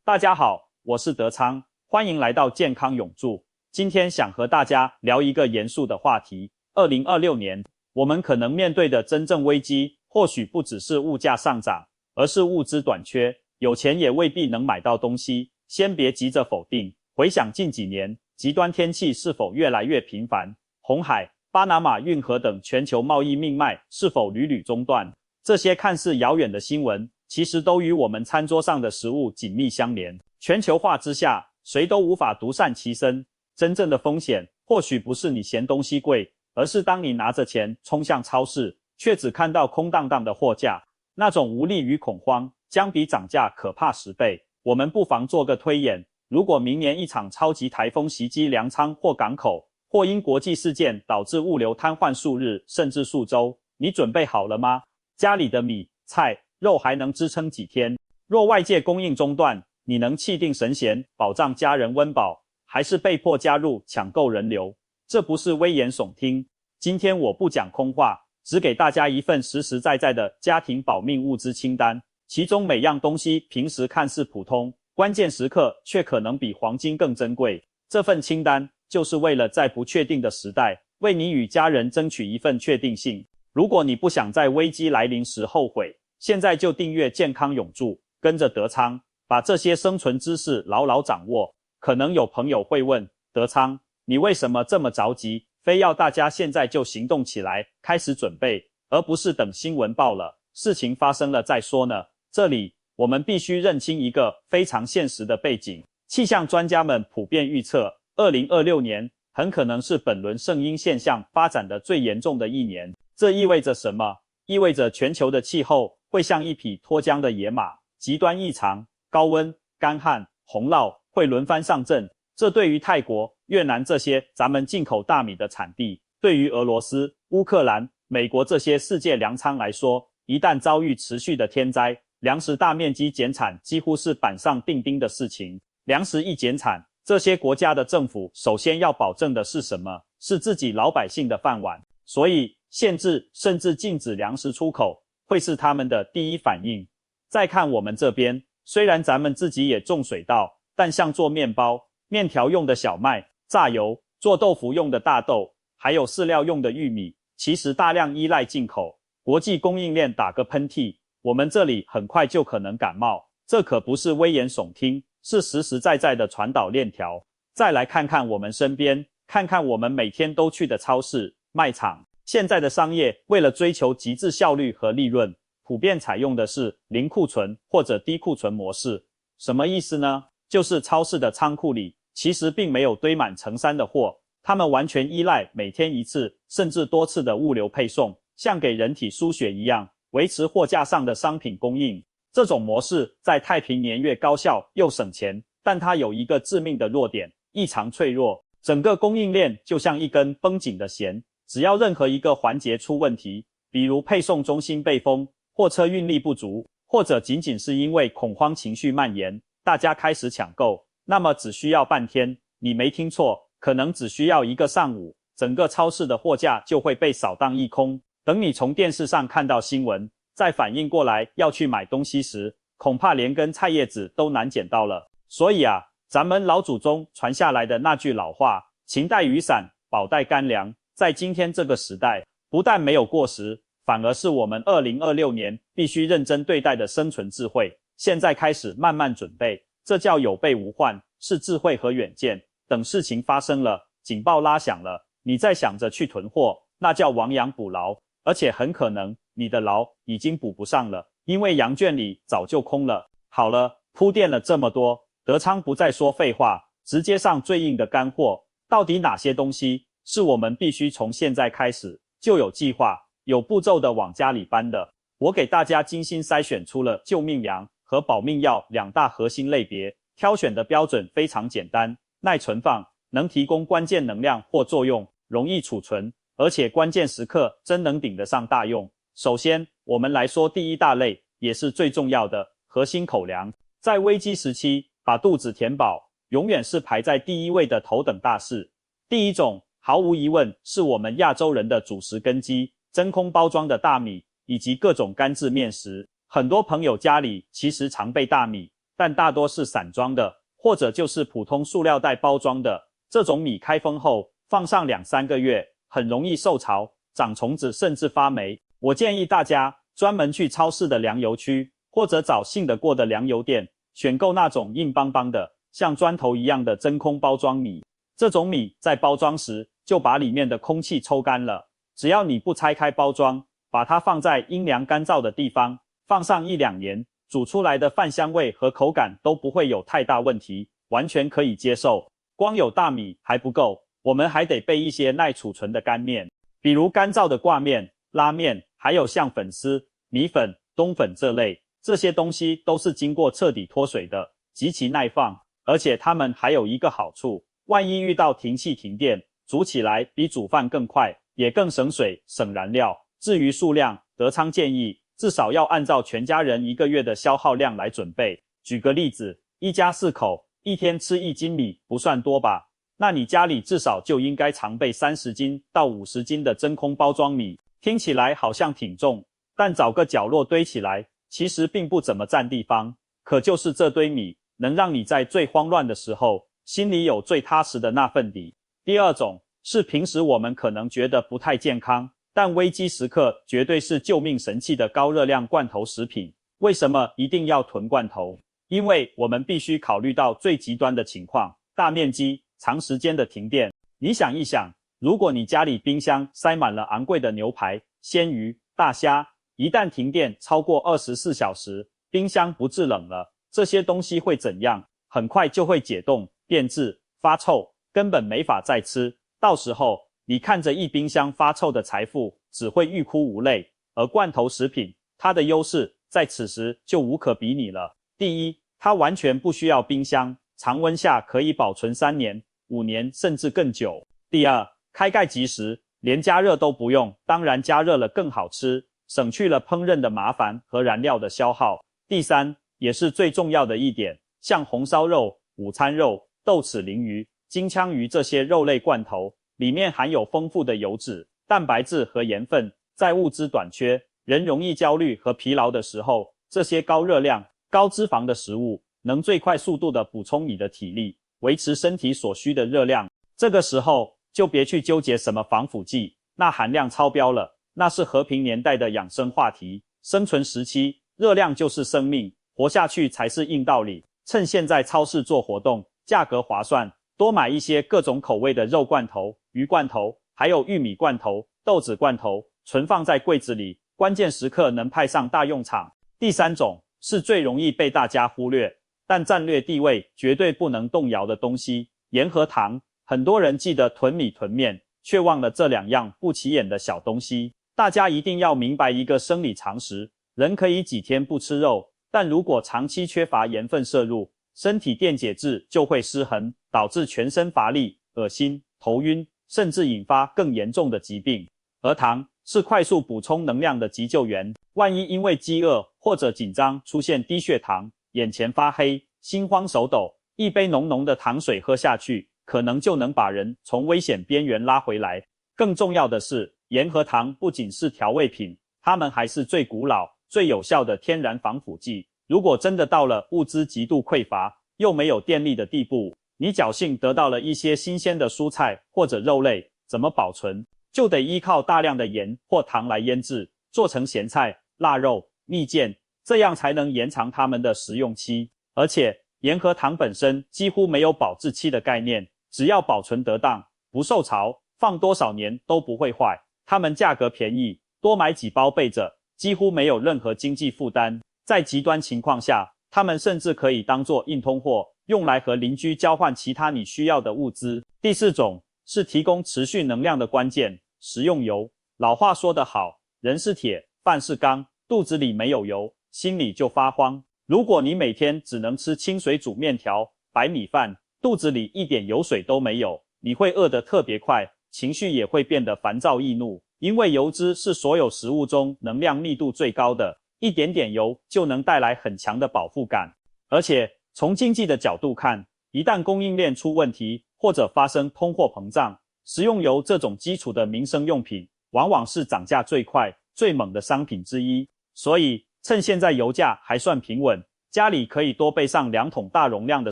大家好，我是德昌，欢迎来到健康永驻。今天想和大家聊一个严肃的话题。2026年，我们可能面对的真正危机，或许不只是物价上涨，而是物资短缺，有钱也未必能买到东西。先别急着否定，回想近几年，极端天气是否越来越频繁？红海、巴拿马运河等全球贸易命脉是否屡屡中断？这些看似遥远的新闻，其实都与我们餐桌上的食物紧密相连。全球化之下，谁都无法独善其身。真正的风险，或许不是你嫌东西贵，而是当你拿着钱冲向超市，却只看到空荡荡的货架，那种无力与恐慌，将比涨价可怕10倍。我们不妨做个推演，如果明年一场超级台风袭击粮仓或港口，或因国际事件导致物流瘫痪数日甚至数周，你准备好了吗？家里的米、菜、肉还能支撑几天？若外界供应中断，你能气定神闲保障家人温饱，还是被迫加入抢购人流？这不是危言耸听。今天我不讲空话，只给大家一份实实在在的家庭保命物资清单，其中每样东西平时看似普通，关键时刻却可能比黄金更珍贵。这份清单就是为了在不确定的时代，为你与家人争取一份确定性。如果你不想在危机来临时后悔，现在就订阅健康永驻，跟着德昌，把这些生存知识牢牢掌握。可能有朋友会问，德昌，你为什么这么着急，非要大家现在就行动起来，开始准备，而不是等新闻报了，事情发生了再说呢？这里，我们必须认清一个非常现实的背景。气象专家们普遍预测，2026年很可能是本轮圣婴现象发展的最严重的一年。这意味着什么？意味着全球的气候会像一匹脱缰的野马，极端异常、高温、干旱、洪涝会轮番上阵。这对于泰国、越南这些咱们进口大米的产地，对于俄罗斯、乌克兰、美国这些世界粮仓来说，一旦遭遇持续的天灾，粮食大面积减产几乎是板上钉钉的事情。粮食一减产，这些国家的政府首先要保证的是什么？是自己老百姓的饭碗。所以限制甚至禁止粮食出口会是他们的第一反应。再看我们这边，虽然咱们自己也种水稻，但像做面包、面条用的小麦、榨油、做豆腐用的大豆，还有饲料用的玉米，其实大量依赖进口。国际供应链打个喷嚏，我们这里很快就可能感冒。这可不是危言耸听，是实实在在的传导链条。再来看看我们身边，看看我们每天都去的超市、卖场。现在的商业为了追求极致效率和利润，普遍采用的是零库存或者低库存模式。什么意思呢？就是超市的仓库里其实并没有堆满成山的货，他们完全依赖每天一次甚至多次的物流配送，像给人体输血一样，维持货架上的商品供应。这种模式在太平年月高效又省钱，但它有一个致命的弱点，异常脆弱。整个供应链就像一根绷紧的弦，只要任何一个环节出问题，比如配送中心被封，货车运力不足，或者仅仅是因为恐慌情绪蔓延，大家开始抢购，那么只需要半天，你没听错，可能只需要1个上午，整个超市的货架就会被扫荡一空。等你从电视上看到新闻，再反应过来要去买东西时，恐怕连根菜叶子都难捡到了。所以啊，咱们老祖宗传下来的那句老话，勤带雨伞，饱带干粮，在今天这个时代，不但没有过时，反而是我们2026年必须认真对待的生存智慧。现在开始慢慢准备，这叫有备无患，是智慧和远见。等事情发生了，警报拉响了，你再想着去囤货，那叫亡羊补牢，而且很可能你的牢已经补不上了，因为羊圈里早就空了。好了，铺垫了这么多，德昌不再说废话，直接上最硬的干货。到底哪些东西是我们必须从现在开始就有计划、有步骤的往家里搬的？我给大家精心筛选出了救命粮和保命药2大核心类别，挑选的标准非常简单，耐存放，能提供关键能量或作用，容易储存，而且关键时刻真能顶得上大用。首先，我们来说第一大类，也是最重要的核心口粮。在危机时期，把肚子填饱，永远是排在第一位的头等大事。第一种，毫无疑问是我们亚洲人的主食根基，真空包装的大米以及各种干制面食。很多朋友家里其实常备大米，但大多是散装的，或者就是普通塑料袋包装的。这种米开封后放上2-3个月，很容易受潮、长虫子甚至发霉。我建议大家专门去超市的粮油区，或者找信得过的粮油店，选购那种硬邦邦的，像砖头一样的真空包装米。这种米在包装时就把里面的空气抽干了，只要你不拆开包装，把它放在阴凉干燥的地方，放上1-2年，煮出来的饭香味和口感都不会有太大问题，完全可以接受。光有大米还不够，我们还得备一些耐储存的干面，比如干燥的挂面、拉面，还有像粉丝、米粉、冬粉这类，这些东西都是经过彻底脱水的，极其耐放，而且它们还有一个好处，万一遇到停气停电，煮起来比煮饭更快，也更省水、省燃料。至于数量，德昌建议至少要按照全家人1个月的消耗量来准备。举个例子，一家4口，一天吃1斤米，不算多吧？那你家里至少就应该常备30斤到50斤的真空包装米。听起来好像挺重，但找个角落堆起来，其实并不怎么占地方。可就是这堆米，能让你在最慌乱的时候，心里有最踏实的那份底。第二种，是平时我们可能觉得不太健康，但危机时刻绝对是救命神器的高热量罐头食品。为什么一定要囤罐头？因为我们必须考虑到最极端的情况，大面积、长时间的停电。你想一想，如果你家里冰箱塞满了昂贵的牛排、鲜鱼、大虾，一旦停电超过24小时，冰箱不制冷了，这些东西会怎样？很快就会解冻、变质、发臭，根本没法再吃。到时候，你看着一冰箱发臭的财富，只会欲哭无泪。而罐头食品，它的优势在此时就无可比拟了。第一，它完全不需要冰箱，常温下可以保存3年、5年甚至更久。第二，开盖即食，连加热都不用，当然加热了更好吃，省去了烹饪的麻烦和燃料的消耗。第三，也是最重要的一点，像红烧肉、午餐肉、豆豉鲮鱼、金枪鱼这些肉类罐头，里面含有丰富的油脂、蛋白质和盐分，在物资短缺、人容易焦虑和疲劳的时候，这些高热量、高脂肪的食物能最快速度地补充你的体力，维持身体所需的热量。这个时候就别去纠结什么防腐剂，那含量超标了，那是和平年代的养生话题。生存时期，热量就是生命，活下去才是硬道理。趁现在超市做活动，价格划算，多买一些各种口味的肉罐头、鱼罐头，还有玉米罐头、豆子罐头，存放在柜子里，关键时刻能派上大用场。第三种，是最容易被大家忽略，但战略地位绝对不能动摇的东西，盐和糖。很多人记得囤米囤面，却忘了这2样不起眼的小东西。大家一定要明白一个生理常识，人可以几天不吃肉，但如果长期缺乏盐分摄入，身体电解质就会失衡，导致全身乏力、恶心、头晕，甚至引发更严重的疾病。而糖是快速补充能量的急救员，万一因为饥饿或者紧张出现低血糖、眼前发黑、心慌手抖，一杯浓浓的糖水喝下去，可能就能把人从危险边缘拉回来。更重要的是，盐和糖不仅是调味品，它们还是最古老、最有效的天然防腐剂。如果真的到了物资极度匮乏，又没有电力的地步，你侥幸得到了一些新鲜的蔬菜或者肉类，怎么保存？就得依靠大量的盐或糖来腌制，做成咸菜、腊肉、蜜饯，这样才能延长它们的食用期。而且，盐和糖本身几乎没有保质期的概念，只要保存得当，不受潮，放多少年都不会坏。它们价格便宜，多买几包备着，几乎没有任何经济负担。在极端情况下，它们甚至可以当作硬通货，用来和邻居交换其他你需要的物资。第四种，是提供持续能量的关键，食用油。老话说得好，人是铁，饭是钢，肚子里没有油，心里就发慌。如果你每天只能吃清水煮面条、白米饭，肚子里一点油水都没有，你会饿得特别快，情绪也会变得烦躁易怒。因为油脂是所有食物中能量密度最高的，一点点油就能带来很强的饱腹感。而且从经济的角度看，一旦供应链出问题，或者发生通货膨胀，食用油这种基础的民生用品，往往是涨价最快、最猛的商品之一。所以，趁现在油价还算平稳，家里可以多备上2桶大容量的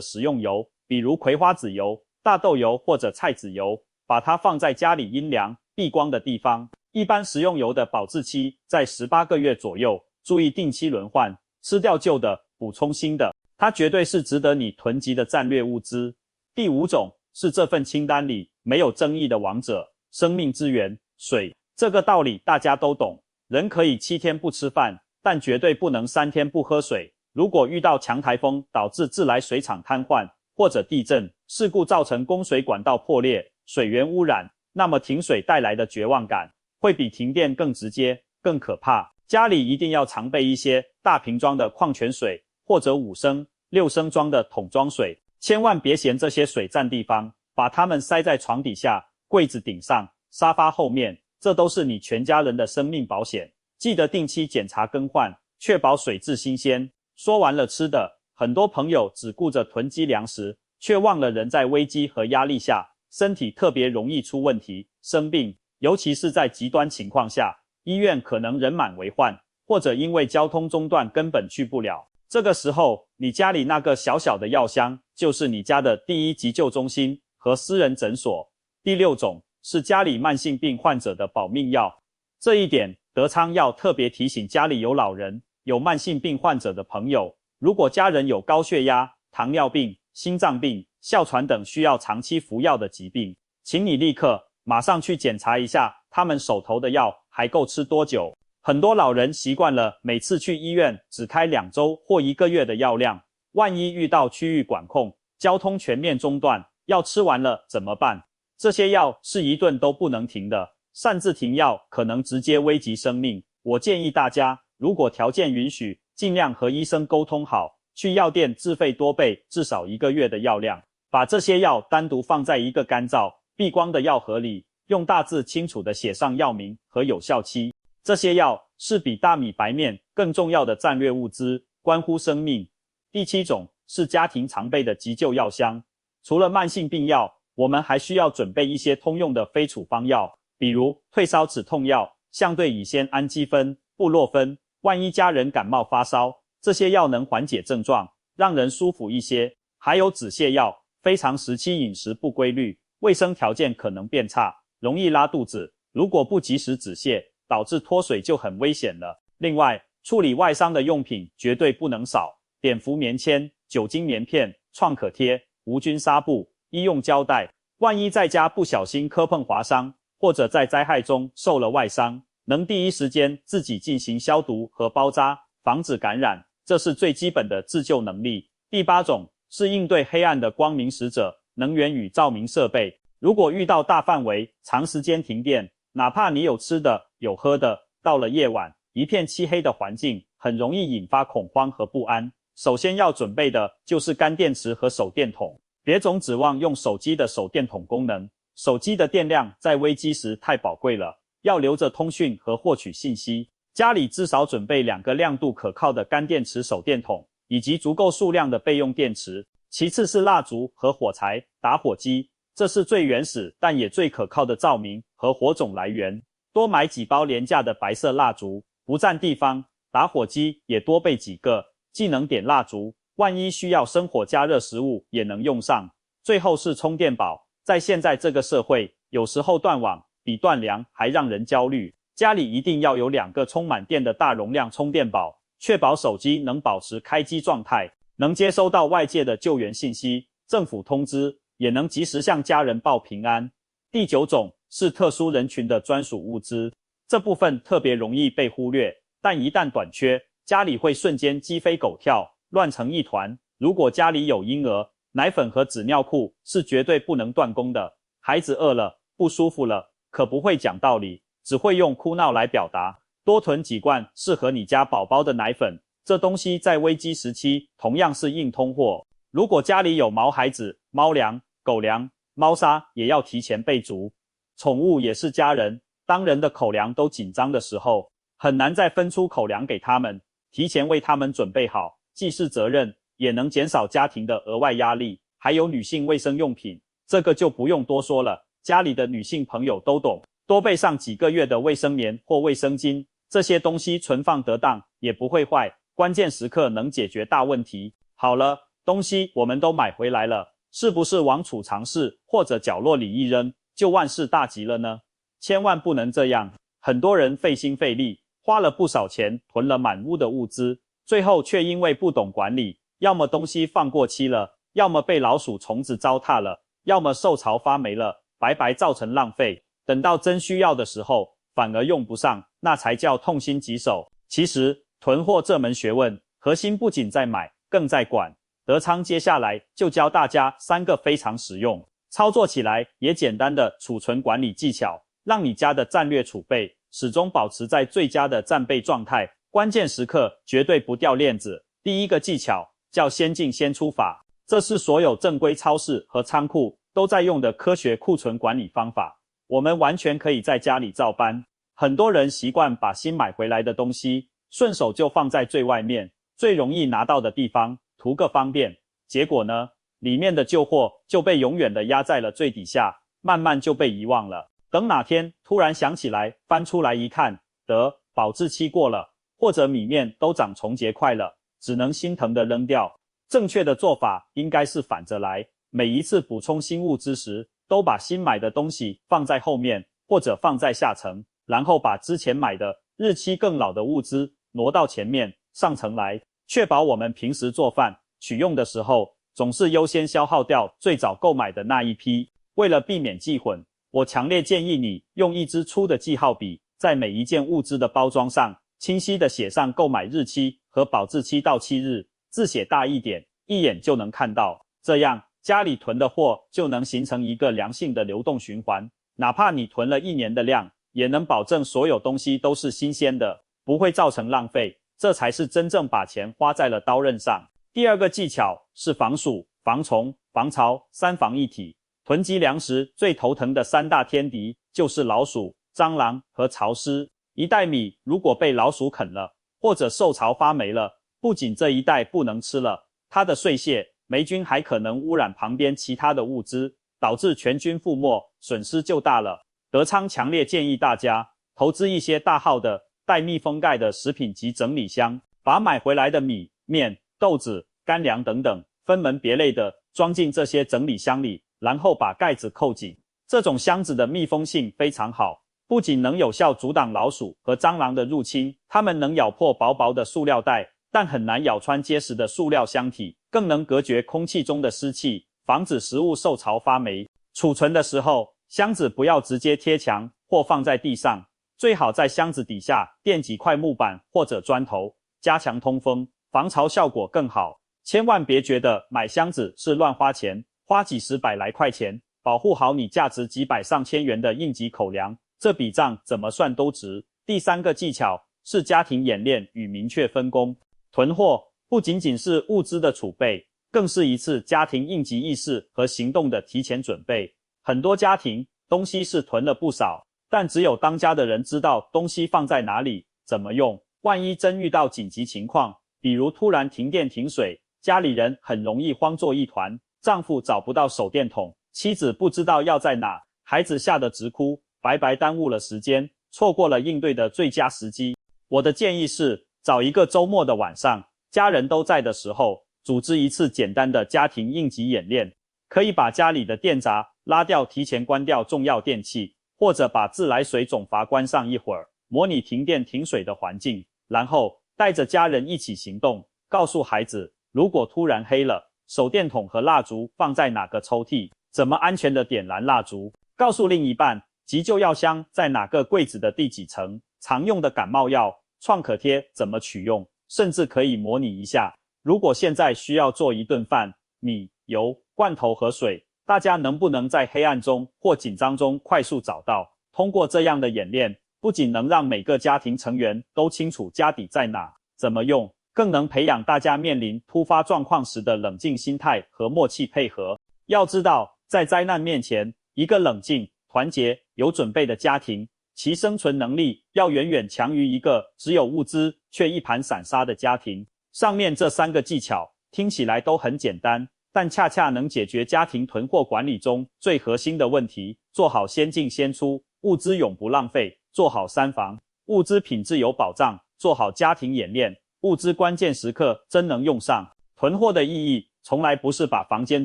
食用油，比如葵花籽油、大豆油或者菜籽油，把它放在家里阴凉、避光的地方。一般食用油的保质期在18个月左右，注意定期轮换，吃掉旧的，补充新的，它绝对是值得你囤积的战略物资。第5种是这份清单里没有争议的王者，生命之源，水。这个道理大家都懂，人可以7天不吃饭，但绝对不能3天不喝水。如果遇到强台风导致自来水厂瘫痪，或者地震事故造成供水管道破裂，水源污染，那么停水带来的绝望感会比停电更直接、更可怕。家里一定要常备一些大瓶装的矿泉水，或者5升、6升装的桶装水，千万别嫌这些水占地方，把它们塞在床底下、柜子顶上、沙发后面，这都是你全家人的生命保险。记得定期检查更换，确保水质新鲜。说完了吃的，很多朋友只顾着囤积粮食，却忘了人在危机和压力下，身体特别容易出问题、生病，尤其是在极端情况下，医院可能人满为患，或者因为交通中断根本去不了。这个时候，你家里那个小小的药箱，就是你家的第一急救中心和私人诊所。第6种是家里慢性病患者的保命药，这一点德昌要特别提醒家里有老人、有慢性病患者的朋友，如果家人有高血压、糖尿病、心脏病、哮喘等需要长期服药的疾病，请你立刻马上去检查一下他们手头的药还够吃多久。很多老人习惯了每次去医院只开2周或1个月的药量，万一遇到区域管控、交通全面中断，药吃完了怎么办？这些药是一顿都不能停的，擅自停药可能直接危及生命。我建议大家，如果条件允许，尽量和医生沟通好，去药店自费多备至少1个月的药量，把这些药单独放在一个干燥、避光的药盒里，用大字清楚地写上药名和有效期。这些药是比大米白面更重要的战略物资，关乎生命。第7种是家庭常备的急救药箱，除了慢性病药，我们还需要准备一些通用的非处方药，比如退烧止痛药、相对乙酰氨基酚、布洛芬。万一家人感冒发烧，这些药能缓解症状，让人舒服一些。还有止泻药，非常时期饮食不规律，卫生条件可能变差，容易拉肚子，如果不及时止泻，导致脱水就很危险了。另外，处理外伤的用品绝对不能少，碘伏棉签、酒精棉片、创可贴、无菌纱布、医用胶带。万一在家不小心磕碰划伤，或者在灾害中受了外伤，能第一时间自己进行消毒和包扎，防止感染，这是最基本的自救能力。第8种是应对黑暗的光明使者，能源与照明设备。如果遇到大范围、长时间停电，哪怕你有吃的、有喝的，到了夜晚，一片漆黑的环境，很容易引发恐慌和不安。首先要准备的就是干电池和手电筒，别总指望用手机的手电筒功能，手机的电量在危机时太宝贵了，要留着通讯和获取信息。家里至少准备2个亮度可靠的干电池手电筒，以及足够数量的备用电池。其次是蜡烛和火柴、打火机，这是最原始但也最可靠的照明和火种来源。多买几包廉价的白色蜡烛，不占地方。打火机也多备几个，既能点蜡烛，万一需要生火加热食物也能用上。最后是充电宝，在现在这个社会，有时候断网比断粮还让人焦虑，家里一定要有2个充满电的大容量充电宝，确保手机能保持开机状态，能接收到外界的救援信息、政府通知，也能及时向家人报平安。第9种是特殊人群的专属物资，这部分特别容易被忽略，但一旦短缺，家里会瞬间鸡飞狗跳，乱成一团。如果家里有婴儿，奶粉和纸尿裤是绝对不能断供的。孩子饿了、不舒服了，可不会讲道理，只会用哭闹来表达。多囤几罐适合你家宝宝的奶粉，这东西在危机时期同样是硬通货。如果家里有毛孩子，猫粮、狗粮、猫砂也要提前备足。宠物也是家人，当人的口粮都紧张的时候，很难再分出口粮给他们，提前为他们准备好，既是责任，也能减少家庭的额外压力。还有女性卫生用品，这个就不用多说了，家里的女性朋友都懂，多备上几个月的卫生棉或卫生巾，这些东西存放得当，也不会坏，关键时刻能解决大问题。好了，东西我们都买回来了，是不是往储藏室或者角落里一扔，就万事大吉了呢？千万不能这样。很多人费心费力，花了不少钱，囤了满屋的物资，最后却因为不懂管理，要么东西放过期了，要么被老鼠虫子糟蹋了，要么受潮发霉了，白白造成浪费。等到真需要的时候，反而用不上，那才叫痛心疾首。其实，囤货这门学问，核心不仅在买，更在管。德昌接下来就教大家3个非常实用，操作起来也简单的储存管理技巧，让你家的战略储备始终保持在最佳的战备状态，关键时刻绝对不掉链子。第一个技巧叫先进先出法，这是所有正规超市和仓库都在用的科学库存管理方法，我们完全可以在家里照搬。很多人习惯把新买回来的东西顺手就放在最外面，最容易拿到的地方，图个方便。结果呢，里面的旧货就被永远的压在了最底下，慢慢就被遗忘了。等哪天突然想起来，翻出来一看，得保质期过了，或者米面都长虫结块了，只能心疼的扔掉。正确的做法应该是反着来，每一次补充新物资时，都把新买的东西放在后面，或者放在下层，然后把之前买的日期更老的物资挪到前面上层来，确保我们平时做饭取用的时候，总是优先消耗掉最早购买的那一批。为了避免记混，我强烈建议你用一支粗的记号笔，在每一件物资的包装上清晰地写上购买日期和保质期到期日，字写大一点，一眼就能看到。这样家里囤的货就能形成一个良性的流动循环，哪怕你囤了1年的量，也能保证所有东西都是新鲜的，不会造成浪费。这才是真正把钱花在了刀刃上。第二个技巧是防鼠、防虫、防潮3防一体。囤积粮食最头疼的3大天敌就是老鼠、蟑螂和潮湿。一袋米如果被老鼠啃了，或者受潮发霉了，不仅这一袋不能吃了，它的碎屑、霉菌还可能污染旁边其他的物资，导致全军覆没，损失就大了。德昌强烈建议大家投资一些大号的带密封盖的食品级整理箱，把买回来的米、面、豆子、干粮等等分门别类的装进这些整理箱里，然后把盖子扣紧。这种箱子的密封性非常好，不仅能有效阻挡老鼠和蟑螂的入侵，它们能咬破薄薄的塑料袋，但很难咬穿结实的塑料箱体，更能隔绝空气中的湿气，防止食物受潮发霉。储存的时候，箱子不要直接贴墙或放在地上，最好在箱子底下垫几块木板或者砖头，加强通风，防潮效果更好。千万别觉得买箱子是乱花钱，花几十百来块钱，保护好你价值几百上千元的应急口粮，这笔账怎么算都值。第3个技巧是家庭演练与明确分工。囤货不仅仅是物资的储备，更是一次家庭应急意识和行动的提前准备。很多家庭东西是囤了不少，但只有当家的人知道东西放在哪里，怎么用。万一真遇到紧急情况，比如突然停电停水，家里人很容易慌作一团，丈夫找不到手电筒，妻子不知道要在哪，孩子吓得直哭，白白耽误了时间，错过了应对的最佳时机。我的建议是，找一个周末的晚上，家人都在的时候，组织一次简单的家庭应急演练。可以把家里的电闸拉掉，提前关掉重要电器，或者把自来水总阀关上一会儿，模拟停电停水的环境，然后带着家人一起行动，告诉孩子，如果突然黑了，手电筒和蜡烛放在哪个抽屉，怎么安全的点燃蜡烛，告诉另一半，急救药箱在哪个柜子的第几层，常用的感冒药、创可贴怎么取用，甚至可以模拟一下，如果现在需要做一顿饭，米、油、罐头和水，大家能不能在黑暗中或紧张中快速找到？通过这样的演练，不仅能让每个家庭成员都清楚家底在哪、怎么用，更能培养大家面临突发状况时的冷静心态和默契配合。要知道，在灾难面前，一个冷静、团结、有准备的家庭，其生存能力要远远强于一个只有物资却一盘散沙的家庭。上面这3个技巧听起来都很简单，但恰恰能解决家庭囤货管理中最核心的问题。做好先进先出，物资永不浪费；做好3防，物资品质有保障；做好家庭演练，物资关键时刻真能用上。囤货的意义从来不是把房间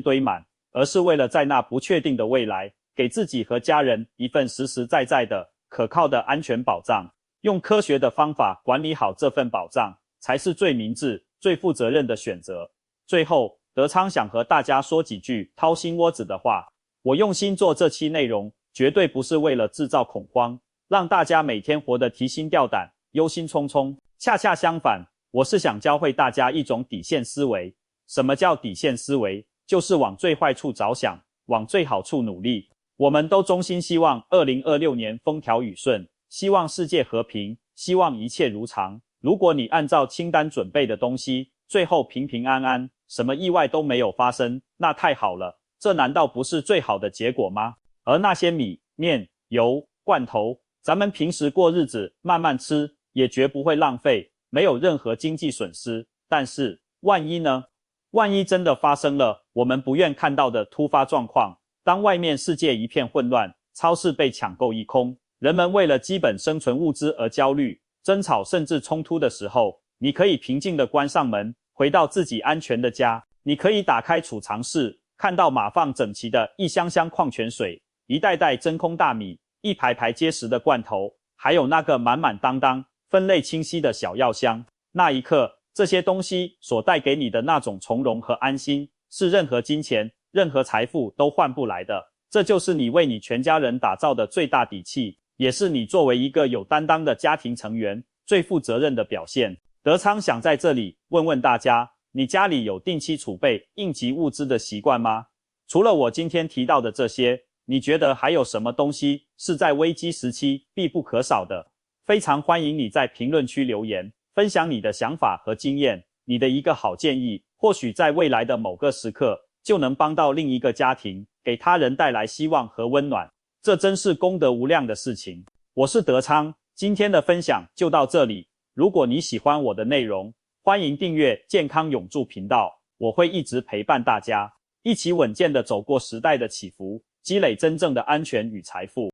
堆满，而是为了在那不确定的未来，给自己和家人一份实实在在的、可靠的安全保障。用科学的方法管理好这份保障，才是最明智、最负责任的选择。最后，德昌想和大家说几句掏心窝子的话。我用心做这期内容，绝对不是为了制造恐慌，让大家每天活得提心吊胆、忧心忡忡。恰恰相反，我是想教会大家一种底线思维。什么叫底线思维？就是往最坏处着想，往最好处努力。我们都衷心希望2026年风调雨顺，希望世界和平，希望一切如常。如果你按照清单准备的东西，最后平平安安，什么意外都没有发生，那太好了。这难道不是最好的结果吗？而那些米、面、油、罐头，咱们平时过日子慢慢吃，也绝不会浪费，没有任何经济损失。但是，万一呢？万一真的发生了我们不愿看到的突发状况，当外面世界一片混乱，超市被抢购一空，人们为了基本生存物资而焦虑、争吵甚至冲突的时候，你可以平静地关上门，回到自己安全的家。你可以打开储藏室，看到码放整齐的一箱箱矿泉水，一袋袋真空大米，一排排结实的罐头，还有那个满满当当、分类清晰的小药箱。那一刻，这些东西所带给你的那种从容和安心，是任何金钱、任何财富都换不来的。这就是你为你全家人打造的最大底气，也是你作为一个有担当的家庭成员最负责任的表现。德昌想在这里问问大家，你家里有定期储备应急物资的习惯吗？除了我今天提到的这些，你觉得还有什么东西是在危机时期必不可少的？非常欢迎你在评论区留言，分享你的想法和经验。你的一个好建议，或许在未来的某个时刻，就能帮到另一个家庭，给他人带来希望和温暖。这真是功德无量的事情。我是德昌，今天的分享就到这里。如果你喜欢我的内容，欢迎订阅健康永驻频道，我会一直陪伴大家，一起稳健地走过时代的起伏，积累真正的安全与财富。